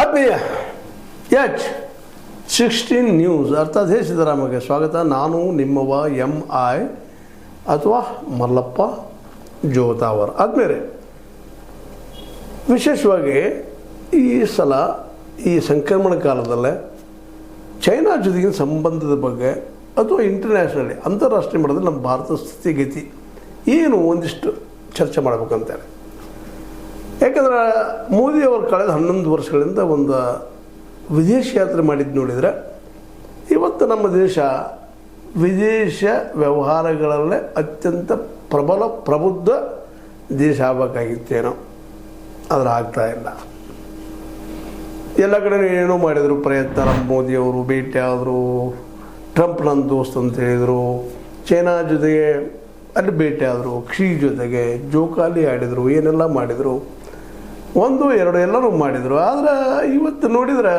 ಆತ್ಮೀಯ H16 news ಅರ್ಥಾತ್ ಹೇ ಸಿದ್ದರಾಮಯ್ಯ ಸ್ವಾಗತ. ನಾನು ನಿಮ್ಮವ MI ಅಥವಾ ಮಲ್ಲಪ್ಪ ಜೋತಾವರ್. ಆದ್ಮೇಲೆ ವಿಶೇಷವಾಗಿ ಈ ಸಲ ಈ ಸಂಕ್ರಮಣ ಕಾಲದಲ್ಲೇ ಚೈನಾ ಜೊತೆಗಿನ ಸಂಬಂಧದ ಬಗ್ಗೆ ಅಥವಾ ಇಂಟರ್ನ್ಯಾಷನಲಿ ಅಂತಾರಾಷ್ಟ್ರೀಯ ಮಟ್ಟದಲ್ಲಿ ನಮ್ಮ ಭಾರತದ ಸ್ಥಿತಿಗತಿ ಏನು ಒಂದಿಷ್ಟು ಚರ್ಚೆ ಮಾಡಬೇಕಂತೇಳಿ. ಯಾಕಂದ್ರೆ ಮೋದಿಯವರು ಕಳೆದ 11 ವರ್ಷಗಳಿಂದ ಒಂದು ವಿದೇಶ ಯಾತ್ರೆ ಮಾಡಿದ್ದು ನೋಡಿದರೆ ಇವತ್ತು ನಮ್ಮ ದೇಶ ವಿದೇಶ ವ್ಯವಹಾರಗಳಲ್ಲೇ ಅತ್ಯಂತ ಪ್ರಬುದ್ಧ ದೇಶ ಆಗಬೇಕಾಗಿತ್ತೇನೋ, ಆದರೆ ಆಗ್ತಾಯಿಲ್ಲ. ಎಲ್ಲ ಕಡೆ ಏನೋ ಮಾಡಿದರು ಪ್ರಯತ್ನ. ಮೋದಿಯವರು ಭೇಟಿ ಆದರು, ಟ್ರಂಪ್ ನನ್ನ ದೋಸ್ತ್ ಅಂತ ಹೇಳಿದರು, ಚೈನಾ ಜೊತೆಗೆ ಅಲ್ಲಿ ಭೇಟಿ ಆದರು, ಕ್ಷಿ ಜೊತೆಗೆ ಜೋಕಾಲಿ ಆಡಿದರು, ಏನೆಲ್ಲ ಮಾಡಿದರು, 1, 2 ಎಲ್ಲರೂ ಮಾಡಿದರು. ಆದರೆ ಇವತ್ತು ನೋಡಿದ್ರೆ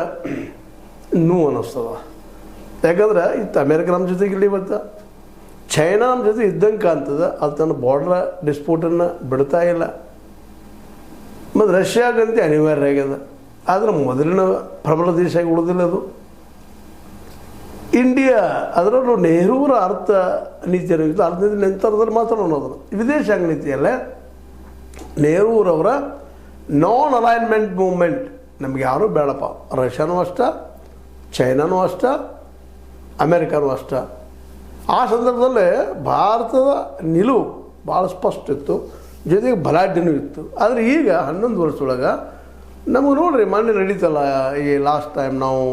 ನೋವು ಅನ್ನಿಸ್ತದ. ಯಾಕಂದ್ರೆ ಇತ್ತು ಅಮೇರಿಕ ನಮ್ಮ ಜೊತೆಗಿಲ್ಲ, ಇವತ್ತು ಚೈನಾ ನಮ್ಮ ಜೊತೆ ಇದ್ದಂಗೆ ಕಾಣ್ತದೆ. ಅದು ತನ್ನ ಬಾರ್ಡ್ರ್ ಡಿಸ್ಪ್ಯೂಟನ್ನು ಬಿಡ್ತಾ ಇಲ್ಲ. ಮತ್ತು ರಷ್ಯಾಗಂತೆ ಅನಿವಾರ್ಯ ಆಗ್ಯದ. ಆದರೆ ಮೊದಲಿನ ಪ್ರಬಲ ದೇಶ ಆಗಿ ಉಳಿದಿಲ್ಲ ಅದು. ಇಂಡಿಯಾ ಅದರಲ್ಲೂ ನೆಹರೂರ ಅರ್ಥ ನೀತಿಯನ್ನು ಇತ್ತು. ಅರ್ಥ ನಂತರದಲ್ಲಿ ಮಾತಾಡೋಣ ಅದನ್ನು. ವಿದೇಶಾಂಗ ನೀತಿಯಲ್ಲೇ ನೆಹರೂರವರ ನಾನ್ ಅಲೈನ್ಮೆಂಟ್ ಮೂವ್ಮೆಂಟ್ ನಮ್ಗೆ ಯಾರೂ ಬೇಡಪ್ಪ. ರಷ್ಯಾನೂ ಅಷ್ಟ, ಚೈನಾನೂ ಅಷ್ಟ, ಅಮೇರಿಕಾನೂ ಅಷ್ಟ. ಆ ಸಂದರ್ಭದಲ್ಲಿ ಭಾರತದ ನಿಲುವು ಭಾಳ ಸ್ಪಷ್ಟ ಇತ್ತು, ಜೊತೆಗೆ ಬಲಾಢ್ಯನೂ ಇತ್ತು. ಆದರೆ ಈಗ 11 ವರ್ಷದೊಳಗೆ ನಮಗೆ ನೋಡ್ರಿ, ಮೊನ್ನೆ ನಡೀತಲ್ಲ ಈ ಲಾಸ್ಟ್ ಟೈಮ್ ನಾವು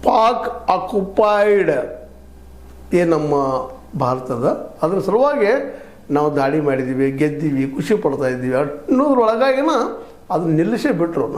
ಪಾಕ್ ಆಕ್ಯುಪೈಡ್ ಏನು ನಮ್ಮ ಭಾರತದ, ಅದ್ರ ಸಲುವಾಗಿ ನಾವು ದಾಳಿ ಮಾಡಿದ್ದೀವಿ, ಗೆದ್ದೀವಿ, ಖುಷಿ ಪಡ್ತಾ ಇದ್ದೀವಿ ಅನ್ನೋದ್ರೊಳಗಾಗಿನ ಅದನ್ನ ನಿಲ್ಲಿಸೇ ಬಿಟ್ಟರು.